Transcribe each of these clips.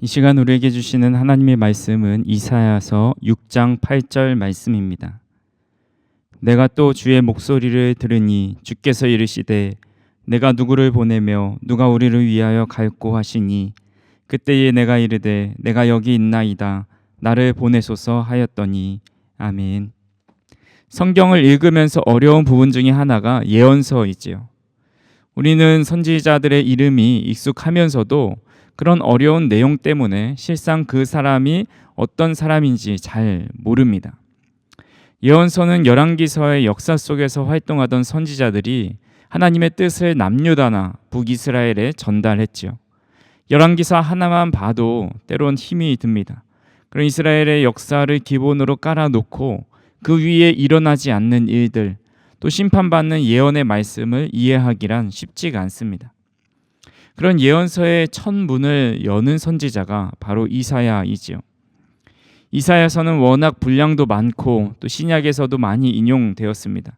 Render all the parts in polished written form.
이 시간 우리에게 주시는 하나님의 말씀은 이사야서 6장 8절 말씀입니다. 내가 또 주의 목소리를 들으니 주께서 이르시되 내가 누구를 보내며 누가 우리를 위하여 갈꼬 하시니 그때에 내가 이르되 내가 여기 있나이다 나를 보내소서 하였더니 아멘. 성경을 읽으면서 어려운 부분 중에 하나가 예언서이지요. 우리는 선지자들의 이름이 익숙하면서도 그런 어려운 내용 때문에 실상 그 사람이 어떤 사람인지 잘 모릅니다. 예언서는 열왕기서의 역사 속에서 활동하던 선지자들이 하나님의 뜻을 남유다나 북이스라엘에 전달했지요. 열왕기서 하나만 봐도 때론 힘이 듭니다. 그런 이스라엘의 역사를 기본으로 깔아놓고 그 위에 일어나지 않는 일들, 또 심판받는 예언의 말씀을 이해하기란 쉽지가 않습니다. 그런 예언서의 첫 문을 여는 선지자가 바로 이사야이지요. 이사야서는 워낙 분량도 많고 또 신약에서도 많이 인용되었습니다.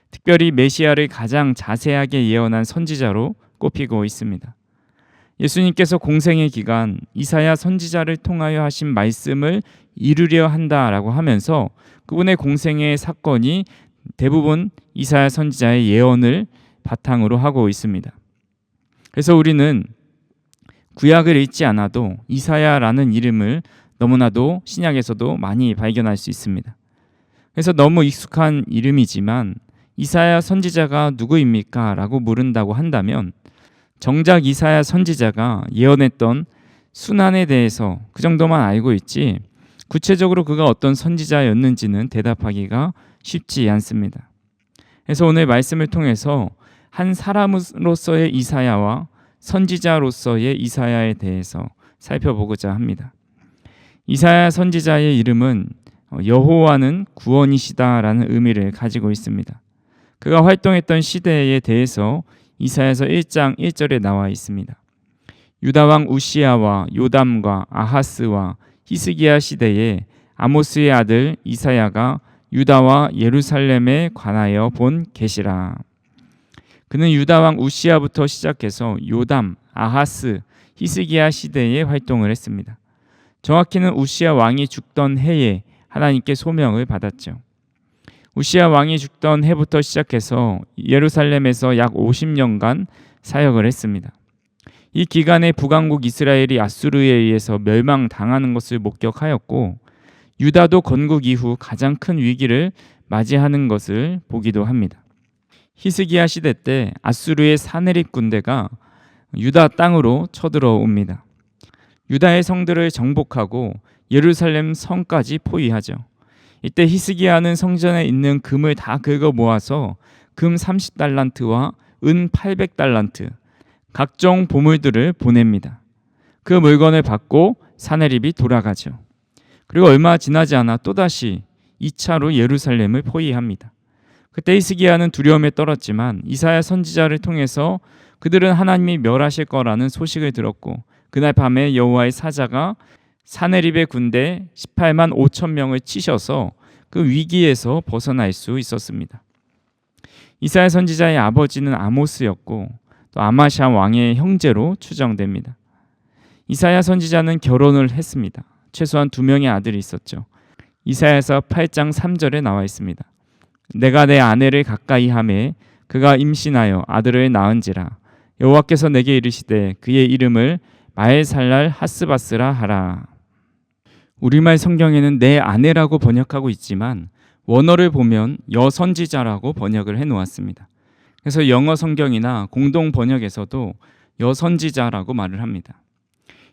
특별히 메시아를 가장 자세하게 예언한 선지자로 꼽히고 있습니다. 예수님께서 공생의 기간 이사야 선지자를 통하여 하신 말씀을 이루려 한다라고 하면서 그분의 공생의 사건이 대부분 이사야 선지자의 예언을 바탕으로 하고 있습니다. 그래서 우리는 구약을 읽지 않아도 이사야라는 이름을 너무나도 신약에서도 많이 발견할 수 있습니다. 그래서 너무 익숙한 이름이지만 이사야 선지자가 누구입니까? 라고 물은다고 한다면 정작 이사야 선지자가 예언했던 순환에 대해서 그 정도만 알고 있지 구체적으로 그가 어떤 선지자였는지는 대답하기가 쉽지 않습니다. 그래서 오늘 말씀을 통해서 한 사람으로서의 이사야와 선지자로서의 이사야에 대해서 살펴보고자 합니다. 이사야 선지자의 이름은 여호와는 구원이시다라는 의미를 가지고 있습니다. 그가 활동했던 시대에 대해서 이사야서 1장 1절에 나와 있습니다. 유다왕 우시야와 요담과 아하스와 히스기야 시대에 아모스의 아들 이사야가 유다와 예루살렘에 관하여 본 계시라. 그는 유다왕 우시야부터 시작해서 요담, 아하스, 히스기야 시대에 활동을 했습니다. 정확히는 우시야 왕이 죽던 해에 하나님께 소명을 받았죠. 우시야 왕이 죽던 해부터 시작해서 예루살렘에서 약 50년간 사역을 했습니다. 이 기간에 북왕국 이스라엘이 아수르에 의해서 멸망당하는 것을 목격하였고 유다도 건국 이후 가장 큰 위기를 맞이하는 것을 보기도 합니다. 히스기야 시대 때 아수르의 사네립 군대가 유다 땅으로 쳐들어옵니다. 유다의 성들을 정복하고 예루살렘 성까지 포위하죠. 이때 히스기야는 성전에 있는 금을 다 긁어 모아서 금 30달란트와 은 800달란트 각종 보물들을 보냅니다. 그 물건을 받고 사네립이 돌아가죠. 그리고 얼마 지나지 않아 또다시 2차로 예루살렘을 포위합니다. 그때 히스기야는 두려움에 떨었지만 이사야 선지자를 통해서 그들은 하나님이 멸하실 거라는 소식을 들었고 그날 밤에 여호와의 사자가 사네립의 군대 18만 5천 명을 치셔서 그 위기에서 벗어날 수 있었습니다. 이사야 선지자의 아버지는 아모스였고 또 아마샤 왕의 형제로 추정됩니다. 이사야 선지자는 결혼을 했습니다. 최소한 2명의 아들이 있었죠. 이사야서 8장 3절에 나와 있습니다. 내가 내 아내를 가까이 하매 그가 임신하여 아들을 낳은지라 여호와께서 내게 이르시되 그의 이름을 마엘살랄 하스바스라 하라. 우리말 성경에는 내 아내라고 번역하고 있지만 원어를 보면 여선지자라고 번역을 해놓았습니다. 그래서 영어 성경이나 공동 번역에서도 여선지자라고 말을 합니다.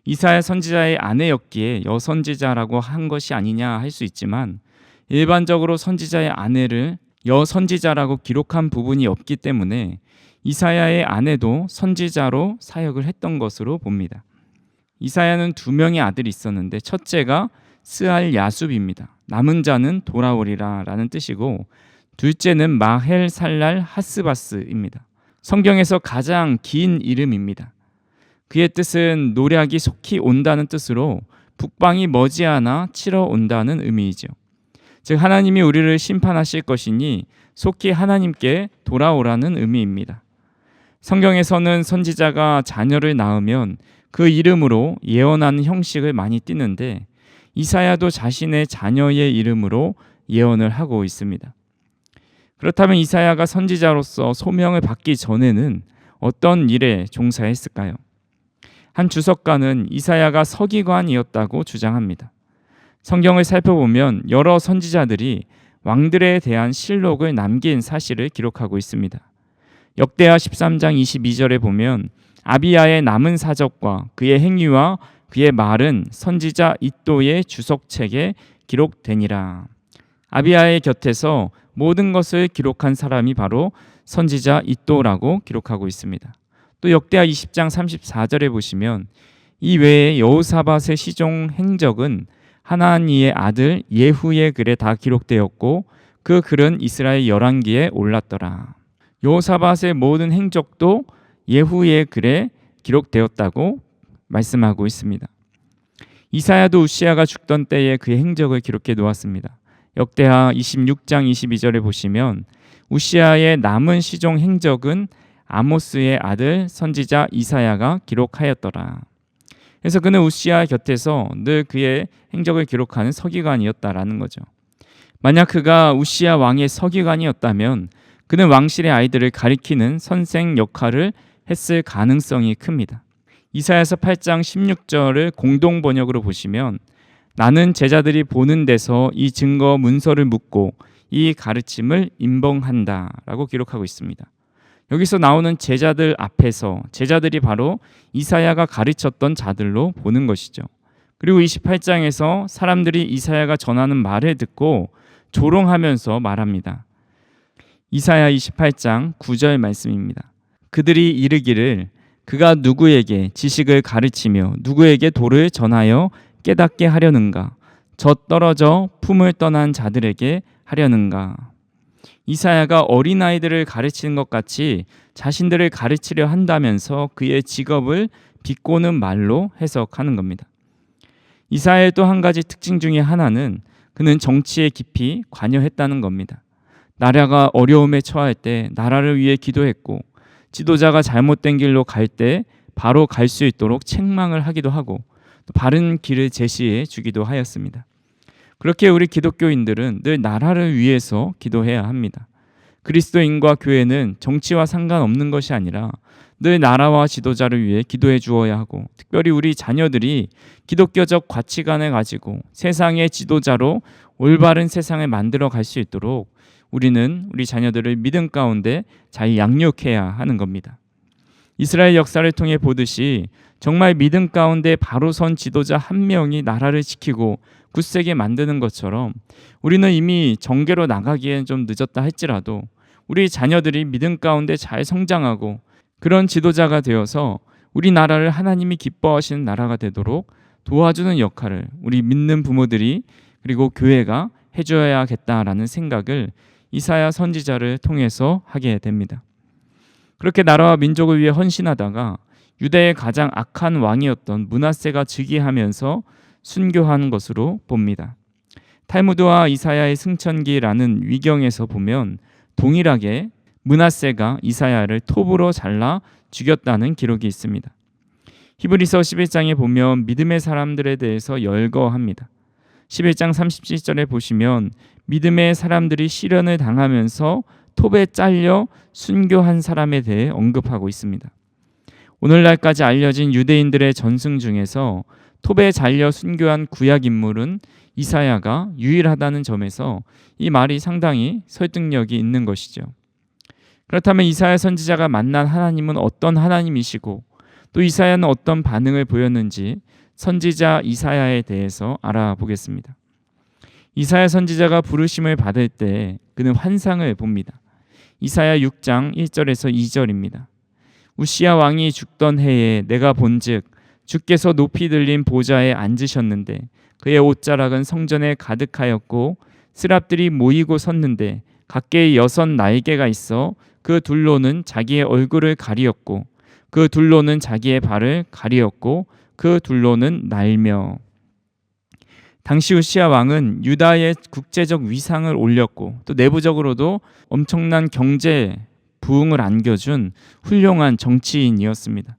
이사야 선지자의 아내였기에 여선지자라고 한 것이 아니냐 할 수 있지만 일반적으로 선지자의 아내를 여선지자라고 기록한 부분이 없기 때문에 이사야의 아내도 선지자로 사역을 했던 것으로 봅니다. 이사야는 2명의 아들이 있었는데 첫째가 스알 야숲입니다. 남은 자는 돌아오리라 라는 뜻이고 둘째는 마헬 살랄 하스바스입니다. 성경에서 가장 긴 이름입니다. 그의 뜻은 노략이 속히 온다는 뜻으로 북방이 머지않아 치러 온다는 의미이죠. 즉 하나님이 우리를 심판하실 것이니 속히 하나님께 돌아오라는 의미입니다. 성경에서는 선지자가 자녀를 낳으면 그 이름으로 예언하는 형식을 많이 띠는데 이사야도 자신의 자녀의 이름으로 예언을 하고 있습니다. 그렇다면 이사야가 선지자로서 소명을 받기 전에는 어떤 일에 종사했을까요? 한 주석가는 이사야가 서기관이었다고 주장합니다. 성경을 살펴보면 여러 선지자들이 왕들에 대한 실록을 남긴 사실을 기록하고 있습니다. 역대하 13장 22절에 보면 아비야의 남은 사적과 그의 행위와 그의 말은 선지자 이도의 주석책에 기록되니라. 아비야의 곁에서 모든 것을 기록한 사람이 바로 선지자 이도라고 기록하고 있습니다. 또 역대하 20장 34절에 보시면 이 외에 여호사밧의 시종 행적은 하나니의 아들 예후의 글에 다 기록되었고 그 글은 이스라엘 열왕기에 올랐더라. 여호사밧의 모든 행적도 예후의 글에 기록되었다고 말씀하고 있습니다. 이사야도 우시아가 죽던 때에 그의 행적을 기록해 놓았습니다. 역대하 26장 22절에 보시면 우시아의 남은 시종 행적은 아모스의 아들 선지자 이사야가 기록하였더라. 그래서 그는 우시아 곁에서 늘 그의 행적을 기록하는 서기관이었다라는 거죠. 만약 그가 우시아 왕의 서기관이었다면 그는 왕실의 아이들을 가리키는 선생 역할을 했을 가능성이 큽니다. 이사야서 8장 16절을 공동 번역으로 보시면 나는 제자들이 보는 데서 이 증거 문서를 묻고 이 가르침을 임봉한다 라고 기록하고 있습니다. 여기서 나오는 제자들 앞에서 제자들이 바로 이사야가 가르쳤던 자들로 보는 것이죠. 그리고 28장에서 사람들이 이사야가 전하는 말을 듣고 조롱하면서 말합니다. 이사야 28장 9절 말씀입니다. 그들이 이르기를 그가 누구에게 지식을 가르치며 누구에게 도를 전하여 깨닫게 하려는가? 저 떨어져 품을 떠난 자들에게 하려는가? 이사야가 어린아이들을 가르치는 것 같이 자신들을 가르치려 한다면서 그의 직업을 비꼬는 말로 해석하는 겁니다. 이사야의 또 한 가지 특징 중에 하나는 그는 정치에 깊이 관여했다는 겁니다. 나라가 어려움에 처할 때 나라를 위해 기도했고 지도자가 잘못된 길로 갈 때 바로 갈 수 있도록 책망을 하기도 하고 또 바른 길을 제시해 주기도 하였습니다. 그렇게 우리 기독교인들은 늘 나라를 위해서 기도해야 합니다. 그리스도인과 교회는 정치와 상관없는 것이 아니라 늘 나라와 지도자를 위해 기도해 주어야 하고 특별히 우리 자녀들이 기독교적 가치관을 가지고 세상의 지도자로 올바른 세상을 만들어 갈 수 있도록 우리는 우리 자녀들을 믿음 가운데 잘 양육해야 하는 겁니다. 이스라엘 역사를 통해 보듯이 정말 믿음 가운데 바로 선 지도자 한 명이 나라를 지키고 굳세게 만드는 것처럼 우리는 이미 정계로 나가기엔 좀 늦었다 할지라도 우리 자녀들이 믿음 가운데 잘 성장하고 그런 지도자가 되어서 우리 나라를 하나님이 기뻐하시는 나라가 되도록 도와주는 역할을 우리 믿는 부모들이 그리고 교회가 해줘야겠다라는 생각을 이사야 선지자를 통해서 하게 됩니다. 그렇게 나라와 민족을 위해 헌신하다가 유대의 가장 악한 왕이었던 므낫세가 즉위하면서 순교한 것으로 봅니다. 탈무드와 이사야의 승천기라는 위경에서 보면 동일하게 므낫세가 이사야를 톱으로 잘라 죽였다는 기록이 있습니다. 히브리서 11장에 보면 믿음의 사람들에 대해서 열거합니다. 11장 37절에 보시면 믿음의 사람들이 시련을 당하면서 톱에 잘려 순교한 사람에 대해 언급하고 있습니다. 오늘날까지 알려진 유대인들의 전승 중에서 톱에 잘려 순교한 구약 인물은 이사야가 유일하다는 점에서 이 말이 상당히 설득력이 있는 것이죠. 그렇다면 이사야 선지자가 만난 하나님은 어떤 하나님이시고 또 이사야는 어떤 반응을 보였는지 선지자 이사야에 대해서 알아보겠습니다. 이사야 선지자가 부르심을 받을 때 그는 환상을 봅니다. 이사야 6장 1절에서 2절입니다. 우시야 왕이 죽던 해에 내가 본즉 주께서 높이 들린 보좌에 앉으셨는데 그의 옷자락은 성전에 가득하였고 스랍들이 모이고 섰는데 각계의 6 날개가 있어 그 둘로는 자기의 얼굴을 가리었고 그 둘로는 자기의 발을 가리었고 그 둘로는 날며. 당시 우시야 왕은 유다의 국제적 위상을 올렸고 또 내부적으로도 엄청난 경제 부흥을 안겨준 훌륭한 정치인이었습니다.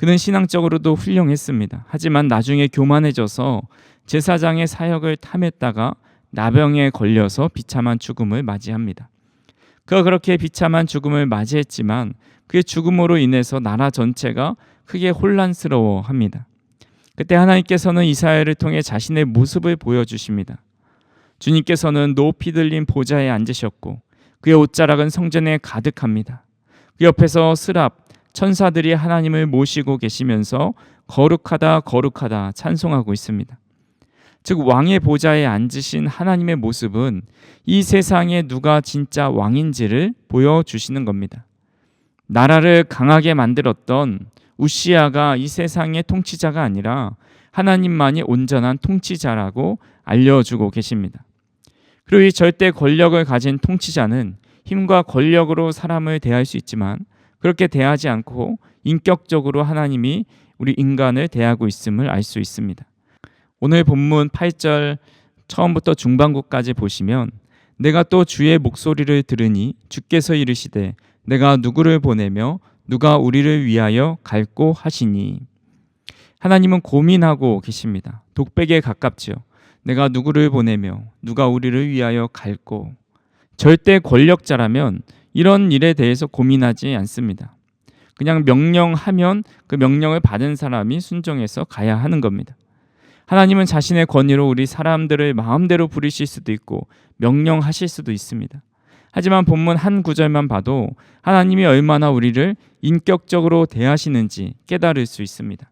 그는 신앙적으로도 훌륭했습니다. 하지만 나중에 교만해져서 제사장의 사역을 탐했다가 나병에 걸려서 비참한 죽음을 맞이합니다. 그가 그렇게 비참한 죽음을 맞이했지만 그의 죽음으로 인해서 나라 전체가 크게 혼란스러워합니다. 그때 하나님께서는 이사야를 통해 자신의 모습을 보여주십니다. 주님께서는 높이 들린 보좌에 앉으셨고 그의 옷자락은 성전에 가득합니다. 그 옆에서 스랍 천사들이 하나님을 모시고 계시면서 거룩하다 거룩하다 찬송하고 있습니다. 즉 왕의 보좌에 앉으신 하나님의 모습은 이 세상에 누가 진짜 왕인지를 보여주시는 겁니다. 나라를 강하게 만들었던 우시아가 이 세상의 통치자가 아니라 하나님만이 온전한 통치자라고 알려주고 계십니다. 그리고 이 절대 권력을 가진 통치자는 힘과 권력으로 사람을 대할 수 있지만 그렇게 대하지 않고 인격적으로 하나님이 우리 인간을 대하고 있음을 알 수 있습니다. 오늘 본문 8절 처음부터 중반부까지 보시면 내가 또 주의 목소리를 들으니 주께서 이르시되 내가 누구를 보내며 누가 우리를 위하여 갈꼬 하시니. 하나님은 고민하고 계십니다. 독백에 가깝지요. 내가 누구를 보내며 누가 우리를 위하여 갈꼬. 절대 권력자라면 이런 일에 대해서 고민하지 않습니다. 그냥 명령하면 그 명령을 받은 사람이 순종해서 가야 하는 겁니다. 하나님은 자신의 권위로 우리 사람들을 마음대로 부리실 수도 있고 명령하실 수도 있습니다. 하지만 본문 한 구절만 봐도 하나님이 얼마나 우리를 인격적으로 대하시는지 깨달을 수 있습니다.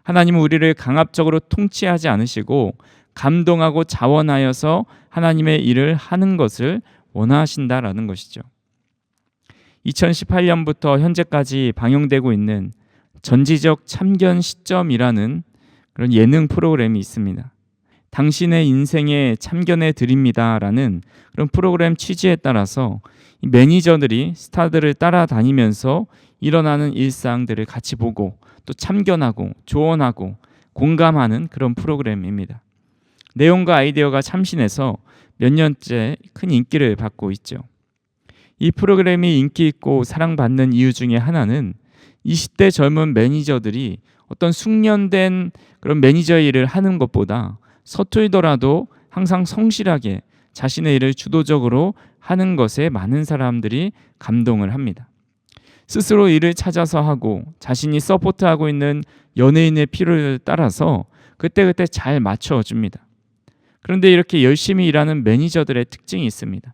하나님은 우리를 강압적으로 통치하지 않으시고 감동하고 자원하여서 하나님의 일을 하는 것을 원하신다라는 것이죠. 2018년부터 현재까지 방영되고 있는 전지적 참견 시점이라는 그런 예능 프로그램이 있습니다. 당신의 인생에 참견해 드립니다라는 그런 프로그램 취지에 따라서 매니저들이 스타들을 따라다니면서 일어나는 일상들을 같이 보고 또 참견하고 조언하고 공감하는 그런 프로그램입니다. 내용과 아이디어가 참신해서 몇 년째 큰 인기를 받고 있죠. 이 프로그램이 인기 있고 사랑받는 이유 중에 하나는 20대 젊은 매니저들이 어떤 숙련된 그런 매니저 일을 하는 것보다 서툴더라도 항상 성실하게 자신의 일을 주도적으로 하는 것에 많은 사람들이 감동을 합니다. 스스로 일을 찾아서 하고 자신이 서포트하고 있는 연예인의 필요를 따라서 그때그때 잘 맞춰줍니다. 그런데 이렇게 열심히 일하는 매니저들의 특징이 있습니다.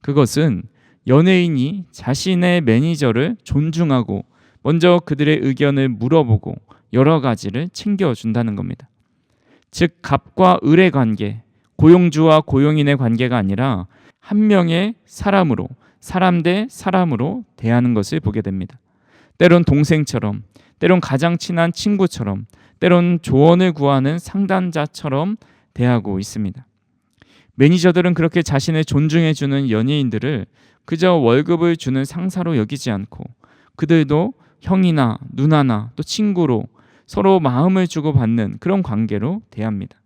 그것은 연예인이 자신의 매니저를 존중하고 먼저 그들의 의견을 물어보고 여러 가지를 챙겨준다는 겁니다. 즉 갑과 을의 관계, 고용주와 고용인의 관계가 아니라 한 명의 사람으로, 사람 대 사람으로 대하는 것을 보게 됩니다. 때론 동생처럼, 때론 가장 친한 친구처럼, 때론 조언을 구하는 상담자처럼 대하고 있습니다. 매니저들은 그렇게 자신을 존중해주는 연예인들을 그저 월급을 주는 상사로 여기지 않고 그들도 형이나 누나나 또 친구로 서로 마음을 주고받는 그런 관계로 대합니다.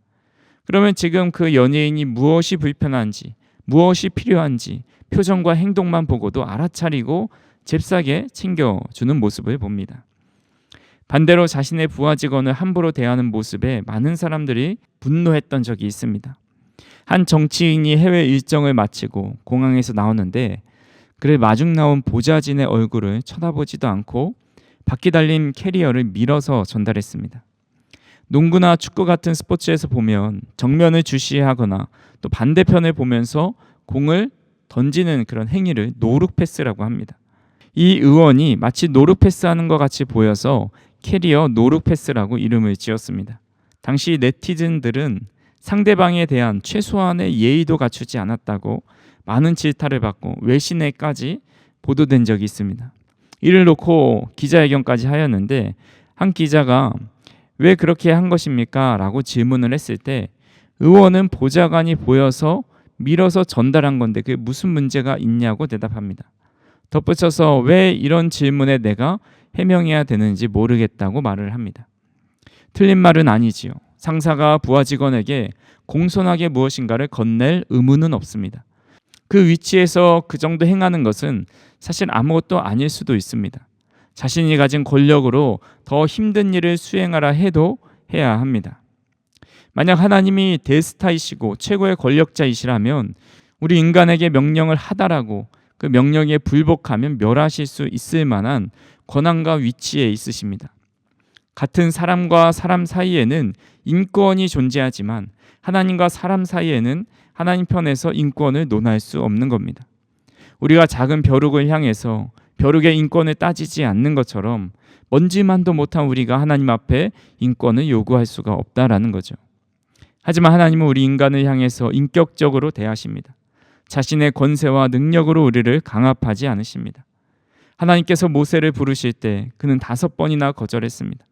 그러면 지금 그 연예인이 무엇이 불편한지, 무엇이 필요한지 표정과 행동만 보고도 알아차리고 잽싸게 챙겨주는 모습을 봅니다. 반대로 자신의 부하 직원을 함부로 대하는 모습에 많은 사람들이 분노했던 적이 있습니다. 한 정치인이 해외 일정을 마치고 공항에서 나오는데 그를 마중 나온 보좌진의 얼굴을 쳐다보지도 않고 바퀴 달린 캐리어를 밀어서 전달했습니다. 농구나 축구 같은 스포츠에서 보면 정면을 주시하거나 또 반대편을 보면서 공을 던지는 그런 행위를 노룩 패스라고 합니다. 이 의원이 마치 노룩 패스하는 것 같이 보여서 캐리어 노룩 패스라고 이름을 지었습니다. 당시 네티즌들은 상대방에 대한 최소한의 예의도 갖추지 않았다고 많은 질타를 받고 외신에까지 보도된 적이 있습니다. 이를 놓고 기자회견까지 하였는데 한 기자가 왜 그렇게 한 것입니까? 라고 질문을 했을 때 의원은 보좌관이 보여서 밀어서 전달한 건데 그게 무슨 문제가 있냐고 대답합니다. 덧붙여서 왜 이런 질문에 내가 해명해야 되는지 모르겠다고 말을 합니다. 틀린 말은 아니지요. 상사가 부하 직원에게 공손하게 무엇인가를 건넬 의무는 없습니다. 그 위치에서 그 정도 행하는 것은 사실 아무것도 아닐 수도 있습니다. 자신이 가진 권력으로 더 힘든 일을 수행하라 해도 해야 합니다. 만약 하나님이 대스타이시고 최고의 권력자이시라면 우리 인간에게 명령을 하다라고 그 명령에 불복하면 멸하실 수 있을 만한 권한과 위치에 있으십니다. 같은 사람과 사람 사이에는 인권이 존재하지만 하나님과 사람 사이에는 하나님 편에서 인권을 논할 수 없는 겁니다. 우리가 작은 벼룩을 향해서 벼룩의 인권을 따지지 않는 것처럼 먼지만도 못한 우리가 하나님 앞에 인권을 요구할 수가 없다라는 거죠. 하지만 하나님은 우리 인간을 향해서 인격적으로 대하십니다. 자신의 권세와 능력으로 우리를 강압하지 않으십니다. 하나님께서 모세를 부르실 때 그는 5번이나 거절했습니다.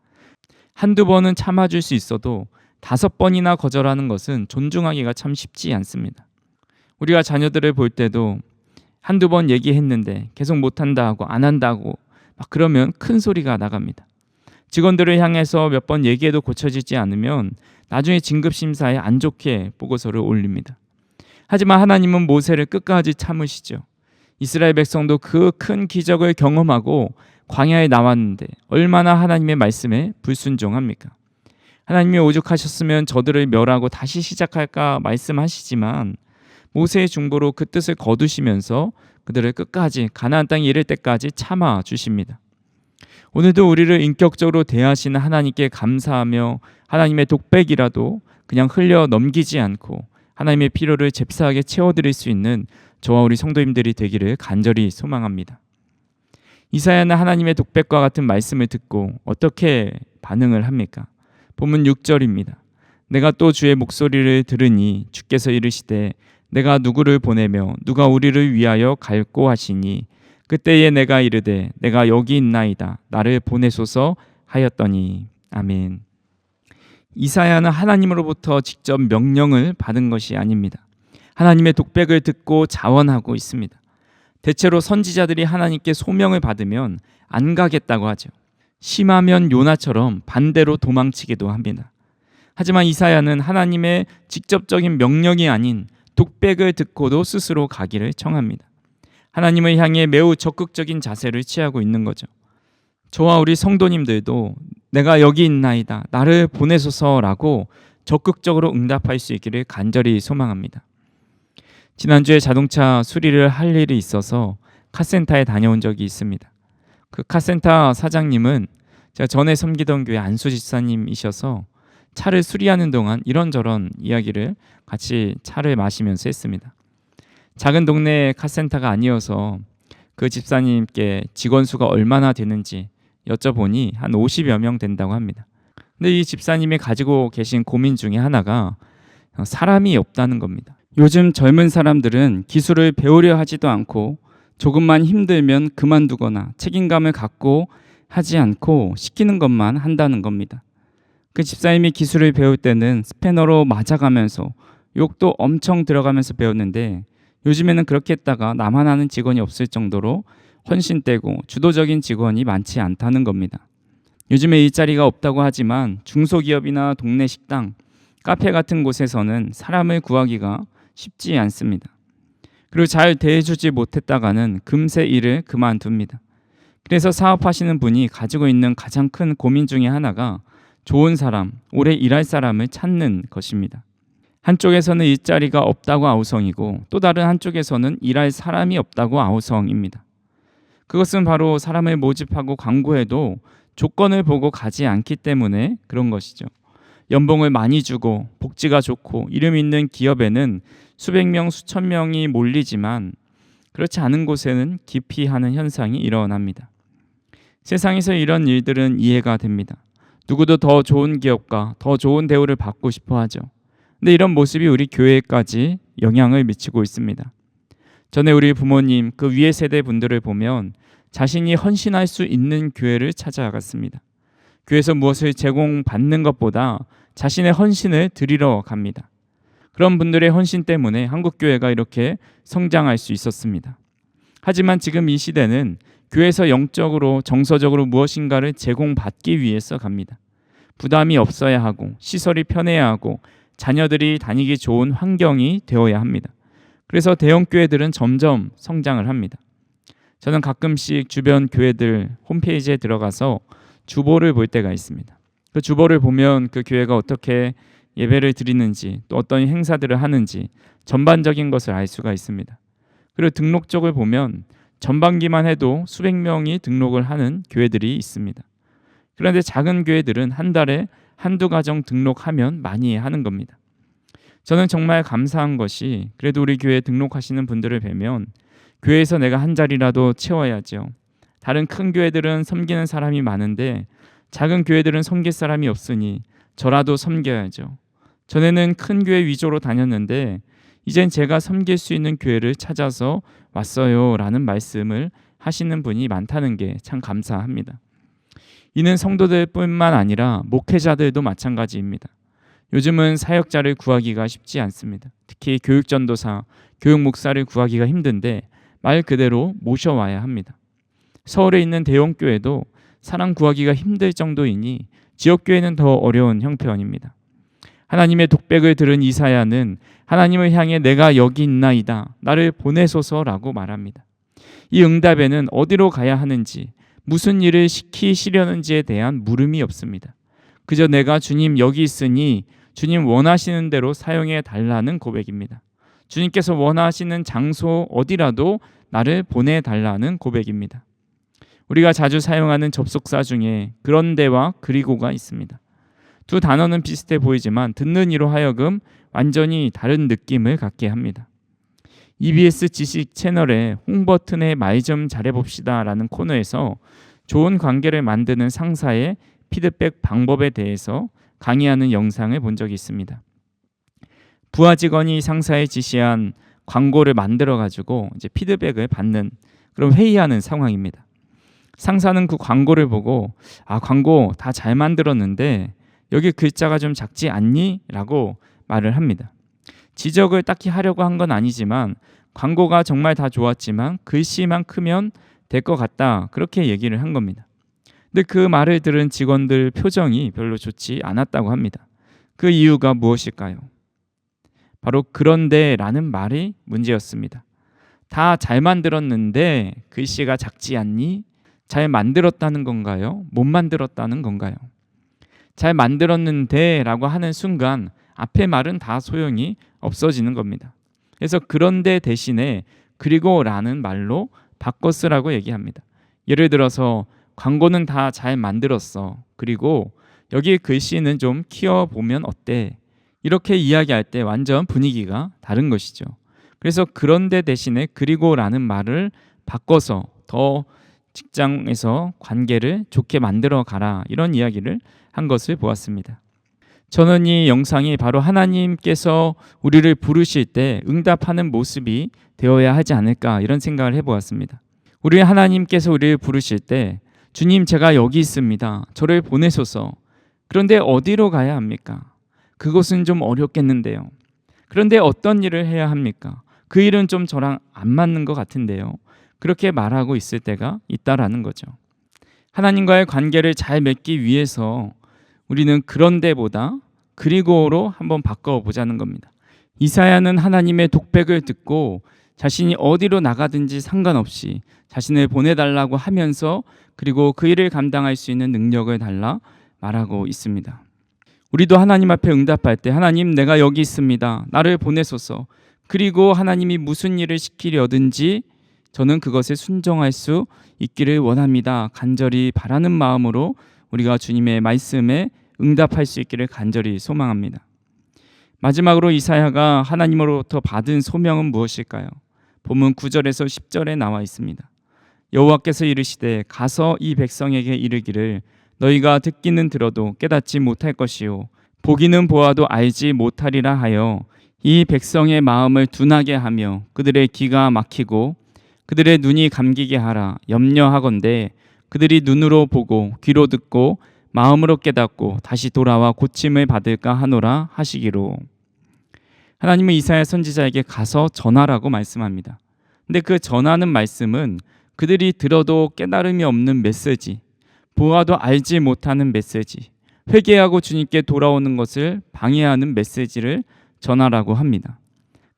한두 번은 참아줄 수 있어도 5번이나 거절하는 것은 존중하기가 참 쉽지 않습니다. 우리가 자녀들을 볼 때도 한두 번 얘기했는데 계속 못한다 하고 안 한다고 막 그러면 큰 소리가 나갑니다. 직원들을 향해서 몇 번 얘기해도 고쳐지지 않으면 나중에 진급심사에 안 좋게 보고서를 올립니다. 하지만 하나님은 모세를 끝까지 참으시죠. 이스라엘 백성도 그 큰 기적을 경험하고 광야에 나왔는데 얼마나 하나님의 말씀에 불순종합니까? 하나님이 오죽하셨으면 저들을 멸하고 다시 시작할까 말씀하시지만 모세의 중보로 그 뜻을 거두시면서 그들을 끝까지 가나안 땅에 이를 때까지 참아 주십니다. 오늘도 우리를 인격적으로 대하시는 하나님께 감사하며 하나님의 독백이라도 그냥 흘려 넘기지 않고 하나님의 필요를 잽싸하게 채워드릴 수 있는 저와 우리 성도님들이 되기를 간절히 소망합니다. 이사야는 하나님의 독백과 같은 말씀을 듣고 어떻게 반응을 합니까? 본문 6절입니다. 내가 또 주의 목소리를 들으니 주께서 이르시되 내가 누구를 보내며 누가 우리를 위하여 갈꼬 하시니 그때에 내가 이르되 내가 여기 있나이다 나를 보내소서 하였더니. 아멘. 이사야는 하나님으로부터 직접 명령을 받은 것이 아닙니다. 하나님의 독백을 듣고 자원하고 있습니다. 대체로 선지자들이 하나님께 소명을 받으면 안 가겠다고 하죠. 심하면 요나처럼 반대로 도망치기도 합니다. 하지만 이사야는 하나님의 직접적인 명령이 아닌 독백을 듣고도 스스로 가기를 청합니다. 하나님을 향해 매우 적극적인 자세를 취하고 있는 거죠. 저와 우리 성도님들도 내가 여기 있나이다 나를 보내소서라고 적극적으로 응답할 수 있기를 간절히 소망합니다. 지난주에 자동차 수리를 할 일이 있어서 카센터에 다녀온 적이 있습니다. 그 카센터 사장님은 제가 전에 섬기던 교회 안수 집사님이셔서 차를 수리하는 동안 이런저런 이야기를 같이 차를 마시면서 했습니다. 작은 동네 카센터가 아니어서 그 집사님께 직원 수가 얼마나 되는지 여쭤보니 한 50여 명 된다고 합니다. 근데 이 집사님이 가지고 계신 고민 중에 하나가 사람이 없다는 겁니다. 요즘 젊은 사람들은 기술을 배우려 하지도 않고 조금만 힘들면 그만두거나 책임감을 갖고 하지 않고 시키는 것만 한다는 겁니다. 그 집사님이 기술을 배울 때는 스패너로 맞아가면서 욕도 엄청 들어가면서 배웠는데 요즘에는 그렇게 했다가 나만 하는 직원이 없을 정도로 헌신되고 주도적인 직원이 많지 않다는 겁니다. 요즘에 일자리가 없다고 하지만 중소기업이나 동네 식당, 카페 같은 곳에서는 사람을 구하기가 쉽지 않습니다. 그리고 잘 대해주지 못했다가는 금세 일을 그만둡니다. 그래서 사업하시는 분이 가지고 있는 가장 큰 고민 중에 하나가 좋은 사람, 오래 일할 사람을 찾는 것입니다. 한쪽에서는 일자리가 없다고 아우성이고 또 다른 한쪽에서는 일할 사람이 없다고 아우성입니다. 그것은 바로 사람을 모집하고 광고해도 조건을 보고 가지 않기 때문에 그런 것이죠. 연봉을 많이 주고 복지가 좋고 이름 있는 기업에는 수백 명, 수천 명이 몰리지만 그렇지 않은 곳에는 기피하는 현상이 일어납니다. 세상에서 이런 일들은 이해가 됩니다. 누구도 더 좋은 기업과 더 좋은 대우를 받고 싶어 하죠. 근데 이런 모습이 우리 교회에까지 영향을 미치고 있습니다. 전에 우리 부모님 그 위의 세대 분들을 보면 자신이 헌신할 수 있는 교회를 찾아갔습니다. 교회에서 무엇을 제공받는 것보다 자신의 헌신을 드리러 갑니다. 그런 분들의 헌신 때문에 한국교회가 이렇게 성장할 수 있었습니다. 하지만 지금 이 시대는 교회에서 영적으로 정서적으로 무엇인가를 제공받기 위해서 갑니다. 부담이 없어야 하고 시설이 편해야 하고 자녀들이 다니기 좋은 환경이 되어야 합니다. 그래서 대형 교회들은 점점 성장을 합니다. 저는 가끔씩 주변 교회들 홈페이지에 들어가서 주보를 볼 때가 있습니다. 그 주보를 보면 그 교회가 어떻게 예배를 드리는지, 또 어떤 행사들을 하는지 전반적인 것을 알 수가 있습니다. 그리고 등록적을 보면 전반기만 해도 수백 명이 등록을 하는 교회들이 있습니다. 그런데 작은 교회들은 한 달에 한두 가정 등록하면 많이 하는 겁니다. 저는 정말 감사한 것이, 그래도 우리 교회에 등록하시는 분들을 뵈면 교회에서 내가 한 자리라도 채워야죠. 다른 큰 교회들은 섬기는 사람이 많은데 작은 교회들은 섬길 사람이 없으니 저라도 섬겨야죠. 전에는 큰 교회 위주로 다녔는데 이젠 제가 섬길 수 있는 교회를 찾아서 왔어요 라는 말씀을 하시는 분이 많다는 게 참 감사합니다. 이는 성도들뿐만 아니라 목회자들도 마찬가지입니다. 요즘은 사역자를 구하기가 쉽지 않습니다. 특히 교육전도사, 교육목사를 구하기가 힘든데 말 그대로 모셔와야 합니다. 서울에 있는 대형교회도 사람 구하기가 힘들 정도이니 지역교회는 더 어려운 형편입니다. 하나님의 독백을 들은 이사야는 하나님을 향해 내가 여기 있나이다, 나를 보내소서라고 말합니다. 이 응답에는 어디로 가야 하는지, 무슨 일을 시키시려는지에 대한 물음이 없습니다. 그저 내가 주님 여기 있으니 주님 원하시는 대로 사용해 달라는 고백입니다. 주님께서 원하시는 장소 어디라도 나를 보내달라는 고백입니다. 우리가 자주 사용하는 접속사 중에 그런데와 그리고가 있습니다. 두 단어는 비슷해 보이지만 듣는 이로 하여금 완전히 다른 느낌을 갖게 합니다. EBS 지식 채널의 홍버튼의 말 좀 잘해봅시다 라는 코너에서 좋은 관계를 만드는 상사의 피드백 방법에 대해서 강의하는 영상을 본 적이 있습니다. 부하 직원이 상사에 지시한 광고를 만들어 가지고 이제 피드백을 받는 그런 회의하는 상황입니다. 상사는 그 광고를 보고 광고 다 잘 만들었는데 여기 글자가 좀 작지 않니? 라고 말을 합니다. 지적을 딱히 하려고 한 건 아니지만 광고가 정말 다 좋았지만 글씨만 크면 될 것 같다, 그렇게 얘기를 한 겁니다. 근데 그 말을 들은 직원들 표정이 별로 좋지 않았다고 합니다. 그 이유가 무엇일까요? 바로 그런데 라는 말이 문제였습니다. 다 잘 만들었는데 글씨가 작지 않니? 잘 만들었다는 건가요? 못 만들었다는 건가요? 잘 만들었는데 라고 하는 순간 앞에 말은 다 소용이 없어지는 겁니다. 그래서 그런데 대신에 그리고 라는 말로 바꿔 쓰라고 얘기합니다. 예를 들어서 광고는 다 잘 만들었어, 그리고 여기 글씨는 좀 키워보면 어때? 이렇게 이야기할 때 완전 분위기가 다른 것이죠. 그래서 그런데 대신에 그리고 라는 말을 바꿔서 더 직장에서 관계를 좋게 만들어 가라, 이런 이야기를 한 것을 보았습니다. 저는 이 영상이 바로 하나님께서 우리를 부르실 때 응답하는 모습이 되어야 하지 않을까, 이런 생각을 해보았습니다. 우리 하나님께서 우리를 부르실 때 주님 제가 여기 있습니다, 저를 보내소서. 그런데 어디로 가야 합니까? 그것은 좀 어렵겠는데요. 그런데 어떤 일을 해야 합니까? 그 일은 좀 저랑 안 맞는 것 같은데요. 그렇게 말하고 있을 때가 있다라는 거죠. 하나님과의 관계를 잘 맺기 위해서 우리는 그런데보다 그리고로 한번 바꿔보자는 겁니다. 이사야는 하나님의 독백을 듣고 자신이 어디로 나가든지 상관없이 자신을 보내달라고 하면서 그리고 그 일을 감당할 수 있는 능력을 달라 말하고 있습니다. 우리도 하나님 앞에 응답할 때 하나님 내가 여기 있습니다, 나를 보내소서. 그리고 하나님이 무슨 일을 시키려든지 저는 그것에 순종할 수 있기를 원합니다, 간절히 바라는 마음으로 우리가 주님의 말씀에 응답할 수 있기를 간절히 소망합니다. 마지막으로 이사야가 하나님으로부터 받은 소명은 무엇일까요? 본문 9절에서 10절에 나와 있습니다. 여호와께서 이르시되 가서 이 백성에게 이르기를 너희가 듣기는 들어도 깨닫지 못할 것이요 보기는 보아도 알지 못하리라 하여 이 백성의 마음을 둔하게 하며 그들의 귀가 막히고 그들의 눈이 감기게 하라. 염려하건대 그들이 눈으로 보고 귀로 듣고 마음으로 깨닫고 다시 돌아와 고침을 받을까 하노라 하시기로. 하나님은 이사야 선지자에게 가서 전하라고 말씀합니다. 근데 그 전하는 말씀은 그들이 들어도 깨달음이 없는 메시지, 보아도 알지 못하는 메시지, 회개하고 주님께 돌아오는 것을 방해하는 메시지를 전하라고 합니다.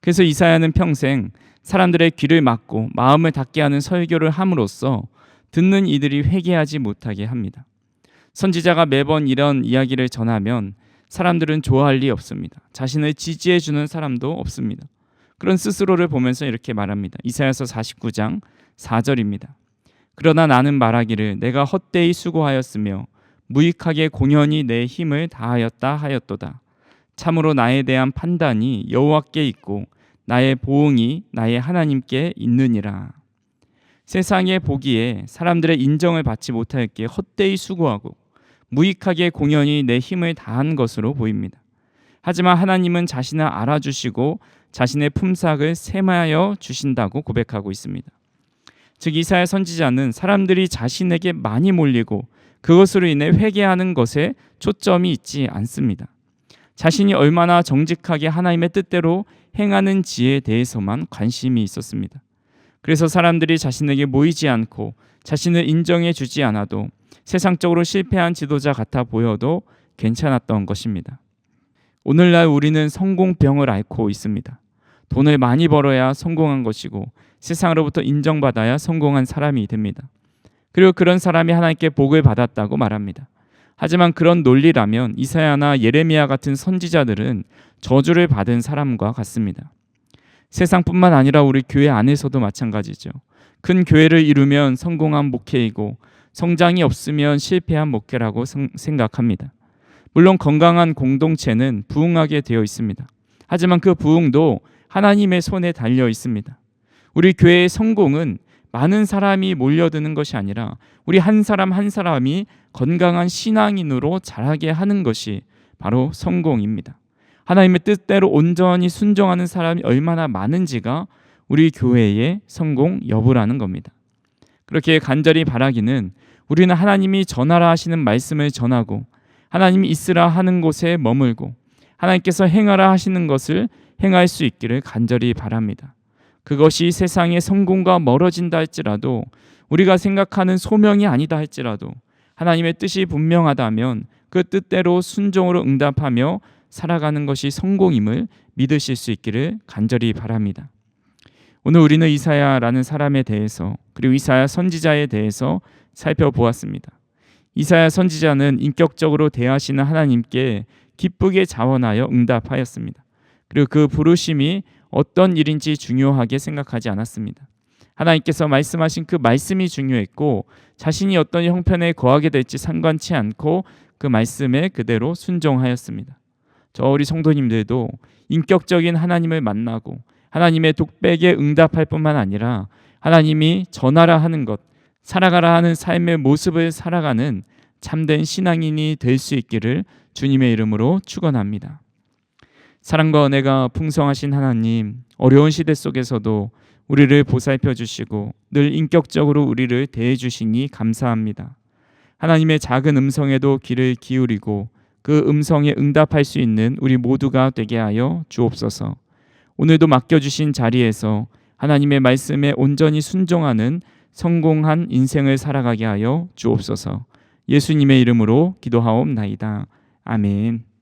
그래서 이사야는 평생 사람들의 귀를 막고 마음을 닫게 하는 설교를 함으로써 듣는 이들이 회개하지 못하게 합니다. 선지자가 매번 이런 이야기를 전하면 사람들은 좋아할 리 없습니다. 자신을 지지해 주는 사람도 없습니다. 그런 스스로를 보면서 이렇게 말합니다. 이사야서 49장 4절입니다. 그러나 나는 말하기를 내가 헛되이 수고하였으며 무익하게 공연히 내 힘을 다하였다 하였도다. 참으로 나에 대한 판단이 여호와께 있고 나의 보응이 나의 하나님께 있느니라. 세상에 보기에 사람들의 인정을 받지 못하였기에 헛되이 수고하고 무익하게 공연히 내 힘을 다한 것으로 보입니다. 하지만 하나님은 자신을 알아주시고 자신의 품삯을 셈하여 주신다고 고백하고 있습니다. 즉 이사야 선지자는 사람들이 자신에게 많이 몰리고 그것으로 인해 회개하는 것에 초점이 있지 않습니다. 자신이 얼마나 정직하게 하나님의 뜻대로 행하는지에 대해서만 관심이 있었습니다. 그래서 사람들이 자신에게 모이지 않고 자신을 인정해 주지 않아도 세상적으로 실패한 지도자 같아 보여도 괜찮았던 것입니다. 오늘날 우리는 성공병을 앓고 있습니다. 돈을 많이 벌어야 성공한 것이고 세상으로부터 인정받아야 성공한 사람이 됩니다. 그리고 그런 사람이 하나님께 복을 받았다고 말합니다. 하지만 그런 논리라면 이사야나 예레미야 같은 선지자들은 저주를 받은 사람과 같습니다. 세상뿐만 아니라 우리 교회 안에서도 마찬가지죠. 큰 교회를 이루면 성공한 목회이고 성장이 없으면 실패한 목회라고 생각합니다. 물론 건강한 공동체는 부흥하게 되어 있습니다. 하지만 그 부흥도 하나님의 손에 달려 있습니다. 우리 교회의 성공은 많은 사람이 몰려드는 것이 아니라 우리 한 사람 한 사람이 건강한 신앙인으로 자라게 하는 것이 바로 성공입니다. 하나님의 뜻대로 온전히 순종하는 사람이 얼마나 많은지가 우리 교회의 성공 여부라는 겁니다. 그렇게 간절히 바라기는 우리는 하나님이 전하라 하시는 말씀을 전하고 하나님이 있으라 하는 곳에 머물고 하나님께서 행하라 하시는 것을 행할 수 있기를 간절히 바랍니다. 그것이 세상의 성공과 멀어진다 할지라도 우리가 생각하는 소명이 아니다 할지라도 하나님의 뜻이 분명하다면 그 뜻대로 순종으로 응답하며 살아가는 것이 성공임을 믿으실 수 있기를 간절히 바랍니다. 오늘 우리는 이사야라는 사람에 대해서 그리고 이사야 선지자에 대해서 살펴보았습니다. 이사야 선지자는 인격적으로 대하시는 하나님께 기쁘게 자원하여 응답하였습니다. 그리고 그 부르심이 어떤 일인지 중요하게 생각하지 않았습니다. 하나님께서 말씀하신 그 말씀이 중요했고 자신이 어떤 형편에 거하게 될지 상관치 않고 그 말씀에 그대로 순종하였습니다. 저 우리 성도님들도 인격적인 하나님을 만나고 하나님의 독백에 응답할 뿐만 아니라 하나님이 전하라 하는 것, 살아가라 하는 삶의 모습을 살아가는 참된 신앙인이 될 수 있기를 주님의 이름으로 축원합니다. 사랑과 은혜가 풍성하신 하나님, 어려운 시대 속에서도 우리를 보살펴 주시고 늘 인격적으로 우리를 대해 주시니 감사합니다. 하나님의 작은 음성에도 귀를 기울이고 그 음성에 응답할 수 있는 우리 모두가 되게 하여 주옵소서. 오늘도 맡겨주신 자리에서 하나님의 말씀에 온전히 순종하는 성공한 인생을 살아가게 하여 주옵소서. 예수님의 이름으로 기도하옵나이다. 아멘.